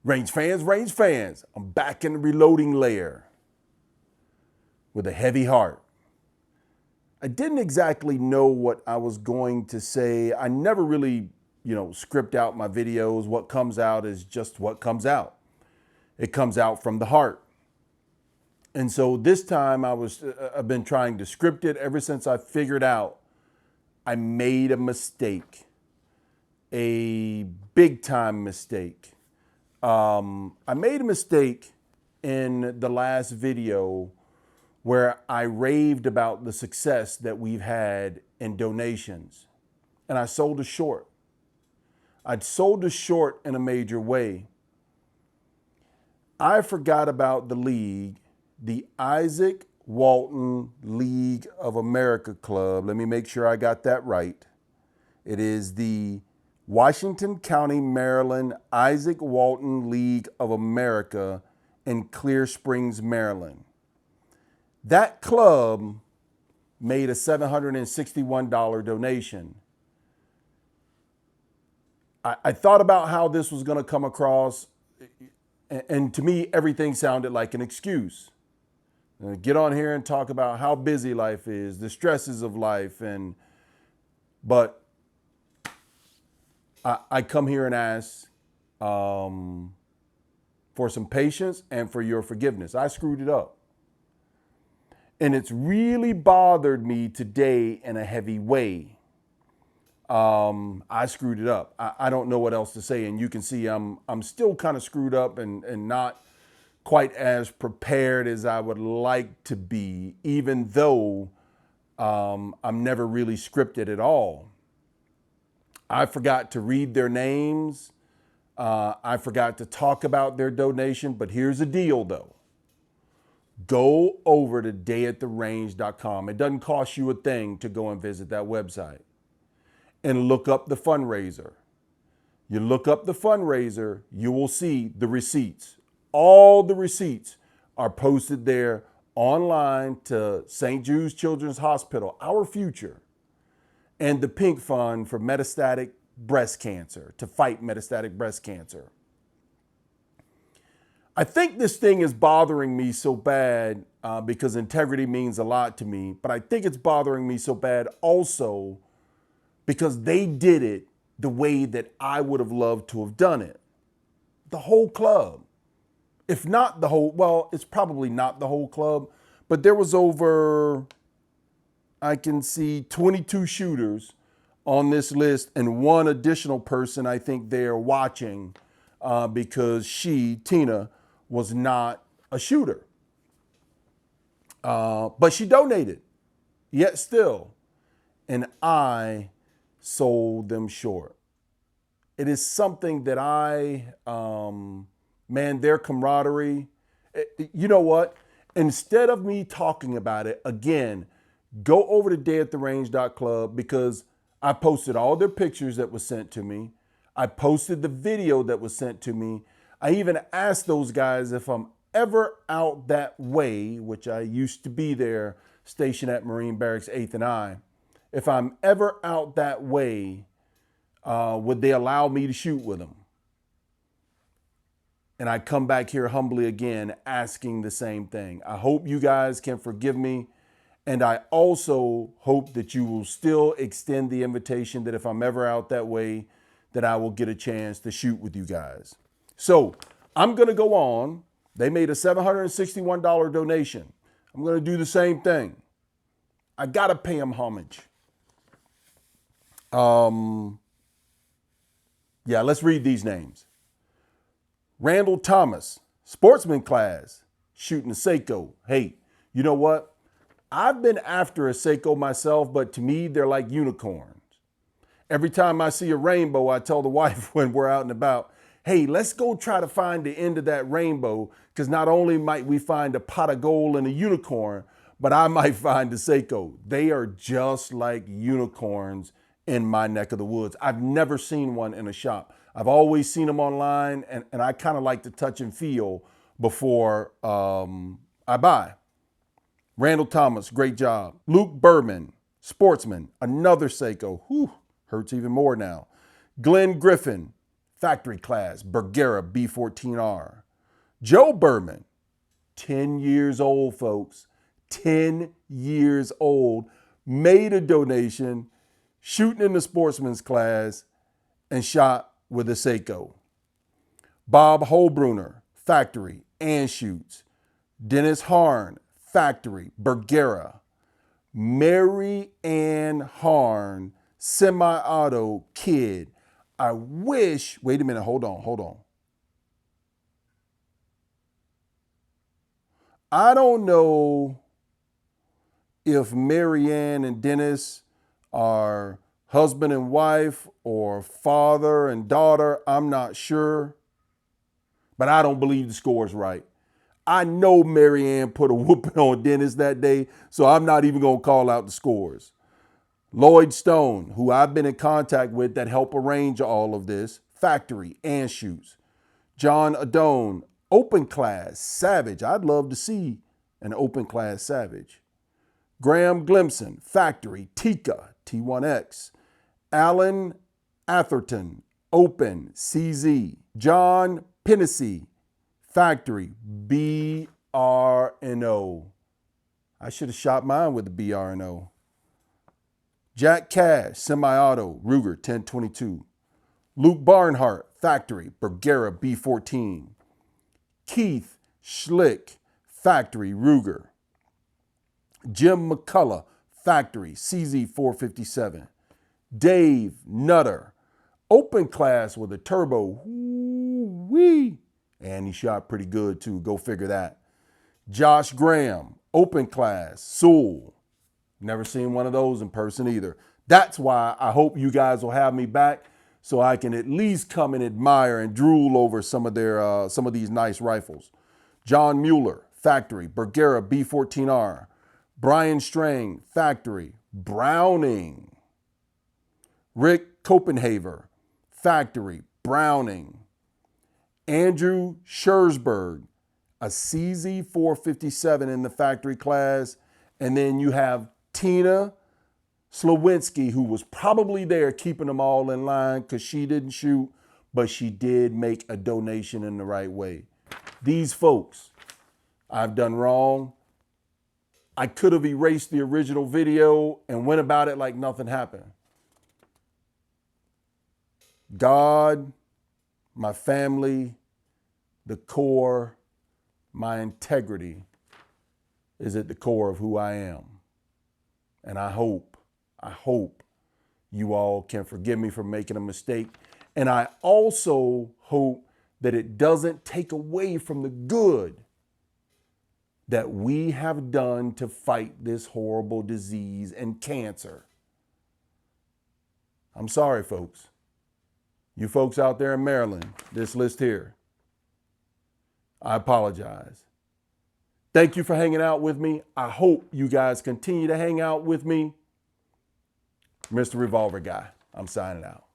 Range fans, I'm back in the reloading layer with a heavy heart. I didn't exactly know what I was going to say. I never really, script out my videos. What comes out is just what comes out. It comes out from the heart. And so this time I've been trying to script it ever since I figured out I made a mistake, a big time mistake. I made a mistake in the last video where I raved about the success that we've had in donations, and I sold us short. I'd sold us short in a major way. I forgot about the league, the Isaac Walton League of America Club. Let me make sure I got that right. It is the Washington County, Maryland, Isaac Walton League of America in Clear Springs, Maryland. That club made a $761 donation. I thought about how this was going to come across, and to me, everything sounded like an excuse. Get on here and talk about how busy life is, the stresses of life, but I come here and ask for some patience and for your forgiveness. I screwed it up. And it's really bothered me today in a heavy way. I screwed it up. I don't know what else to say. And you can see I'm still kind of screwed up and not quite as prepared as I would like to be, even though I'm never really scripted at all. I forgot to read their names. I forgot to talk about their donation. But here's the deal, though. Go over to dayattherange.com. It doesn't cost you a thing to go and visit that website and look up the fundraiser. You look up the fundraiser, you will see the receipts. All the receipts are posted there online to St. Jude's Children's Hospital, Our Future, and the Pink Fund for metastatic breast cancer, to fight metastatic breast cancer. I think this thing is bothering me so bad because integrity means a lot to me, but I think it's bothering me so bad also because they did it the way that I would have loved to have done it. The whole club. If not the whole, well, it's probably not the whole club, but there was over, I can see 22 shooters on this list and one additional person I think they're watching because Tina, was not a shooter. But she donated, yet still, and I sold them short. It is something that their camaraderie, you know what? Instead of me talking about it, again, go over to dayattherange.club because I posted all their pictures that was sent to me. I posted the video that was sent to me. I even asked those guys if I'm ever out that way, which I used to be there, stationed at Marine Barracks 8th and I. If I'm ever out that way, would they allow me to shoot with them? And I come back here humbly again, asking the same thing. I hope you guys can forgive me. And I also hope that you will still extend the invitation that if I'm ever out that way, that I will get a chance to shoot with you guys. So I'm going to go on. They made a $761 donation. I'm going to do the same thing. I got to pay them homage. Let's read these names. Randall Thomas, sportsman class, shooting a Seiko. Hey, you know what? I've been after a Seiko myself, but to me, they're like unicorns. Every time I see a rainbow, I tell the wife when we're out and about, hey, let's go try to find the end of that rainbow, because not only might we find a pot of gold and a unicorn, but I might find a Seiko. They are just like unicorns in my neck of the woods. I've never seen one in a shop. I've always seen them online, and I kind of like to touch and feel before I buy. Randall Thomas, great job. Luke Berman, sportsman, another Seiko. Whew, hurts even more now. Glenn Griffin, Factory class, Bergera B14R. Joe Berman, 10 years old, folks, 10 years old, made a donation, shooting in the sportsman's class, and shot with a Seiko. Bob Holbruner, factory, and shoots. Dennis Harn, factory, Bergera. Mary Ann Harn, semi-auto, kid. I wish, wait a minute, hold on. I don't know if Mary Ann and Dennis are husband and wife or father and daughter. I'm not sure, but I don't believe the score's right. I know Mary Ann put a whooping on Dennis that day, so I'm not even going to call out the scores. Lloyd Stone, who I've been in contact with that helped arrange all of this, factory and shoots. John Adone, open class, Savage. I'd love to see an open class Savage. Graham Glimson, factory, Tika, T1X. Alan Atherton, open, CZ. John Pinnessy, factory, BR&O. I should have shot mine with the BR&O. Jack Cash, semi-auto, Ruger 1022. Luke Barnhart, factory, Bergera B14. Keith Schlick, factory, Ruger. Jim McCullough, factory, CZ457. Dave Nutter, open class with a turbo, woo-wee. And he shot pretty good too, go figure that. Josh Graham, open class, Sewell. Never seen one of those in person either. That's why I hope you guys will have me back so I can at least come and admire and drool over some of these nice rifles. John Mueller, factory, Bergera B14R. Brian Strang, factory, Browning. Rick Copenhaver, factory, Browning. Andrew Schersberg, a CZ457 in the factory class. And then you have Tina Slowinski, who was probably there keeping them all in line because she didn't shoot, but she did make a donation in the right way. These folks, I've done wrong. I could have erased the original video and went about it like nothing happened. God, my family, the core, my integrity is at the core of who I am. And I hope you all can forgive me for making a mistake. And I also hope that it doesn't take away from the good that we have done to fight this horrible disease and cancer. I'm sorry, folks. You folks out there in Maryland, this list here, I apologize. Thank you for hanging out with me. I hope you guys continue to hang out with me. Mr. Revolver Guy, I'm signing out.